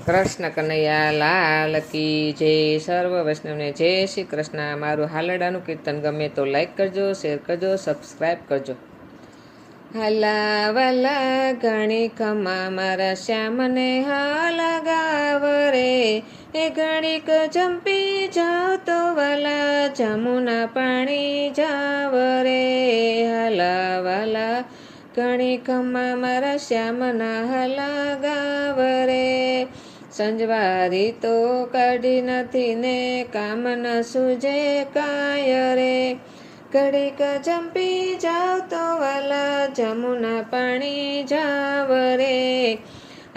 કૃષ્ણ કનૈયા લાલ કી જય. સર્વ વૈષ્ણવને જય શ્રી કૃષ્ણ. મારું હાલડાનું કીર્તન ગમે તો લાઈક કરજો, શેર કરજો, સબસ્ક્રાઈબ કરજો. હાલા વાલા ઘણી ખમા મારા શ્યામને હાલા ગાવ રે, એ ઘણીક જંપી જાવ તો વાલા જમુના પાણી જાવ રે. હાલા વાલા ઘણી ખમા મારા શ્યામના હાલા ગાવ રે. સંજવારી તો કાઢી નથી ને કામ ન સૂજે કાય રે. ઘડીક જંપી જાવ તો વાલા જમુના પાણી જાવ રે.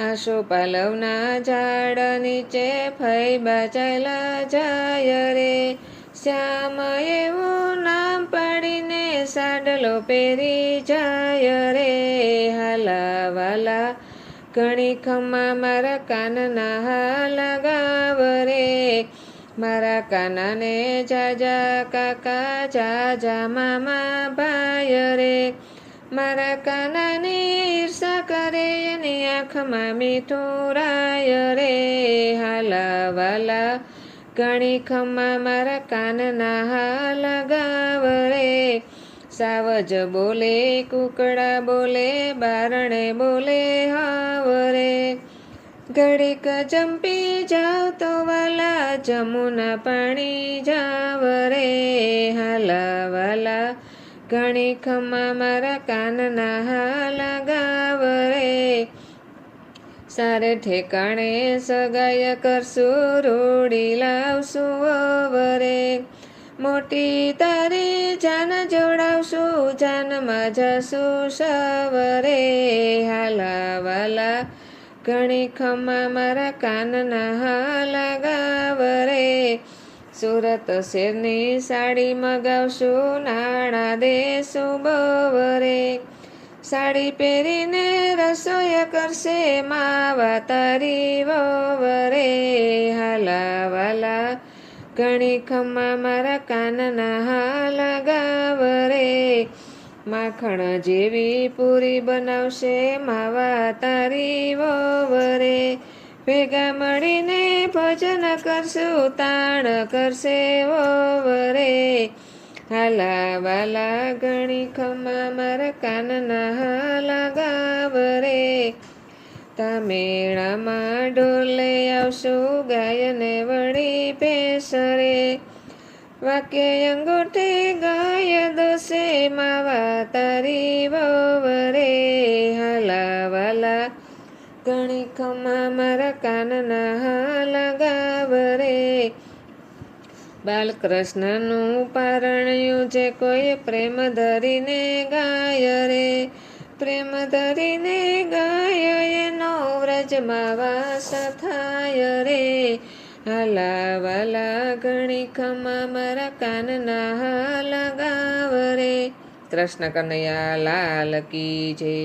આશો પાલવના ઝાડ નીચે ફૈબા ચાલ્યા જાય રે. શ્યામ એવું નામ પાડીને સાડલો પહેરી જાય રે. હાલા વાલા ઘણી ખમા મારા કાનના હાલા ગાવ રે. મારા કાનાને જાજા કાકા જાજા મામા ભાઈ રે. મારા કાનાને ઈર્ષા કરે એની આંખમાં મીઠું રાય રે. હાલા વાલા ઘણી ખમા મારા કાનના હાલા ગાવ રે. સાવજ બોલે કુકડા બોલે બારણે બોલે હાવ રે. ઘડીક જંપી જાવ તો વાલા જમુના પાણી જાવ રે. હાલા વાલા ઘણી ખમા મારા કાનના હાલા ગાવ રે. સારે ઠેકાણે સગાય કરશું રૂડી લાવશું વરે. મોટી તારી જાન જોડાવશું જાનમાં જશું સવરે. હાલા વાલા ઘણી ખમા મારા કાનના હાલા ગાવ રે. સુરત શેરની સાડી મગાવશું નાણાં દેશું બવરે. સાડી પહેરીને રસોઈ કરશે માવા તારી વવરે. હાલા વાલા ઘણી ખમા મારા કાનના હાલા ગાવ રે. માખણ જેવી પૂરી બનાવશે માવા તારી વવરે. ભેગા મળીને ભજન કરશું તાણ કરશે વવરે. હાલા વાલા ઘણી ખમા મારા કાનના હાલા ગાવ રે. તામેળામાં ઢોલે આવશું ગાયને વળી ભેંસ રે. વાક્ય અંગૂઠે ગાય દોસે માવા તારી વવરે. હાલા વાલા ઘણી ખમા મારા કાનના હાલા ગાવ રે. બાલકૃષ્ણનું પારણ્યું જે કોઈ પ્રેમ ધરીને ગાય રે. પ્રેમ ધરીને ગાય એનો વ્રજમાં વાસ થાય રે. હાલા વાલા ઘણી ખમા મારા કાનના હાલા ગાવ રે. કૃષ્ણ કનૈયા લાલ કી જય.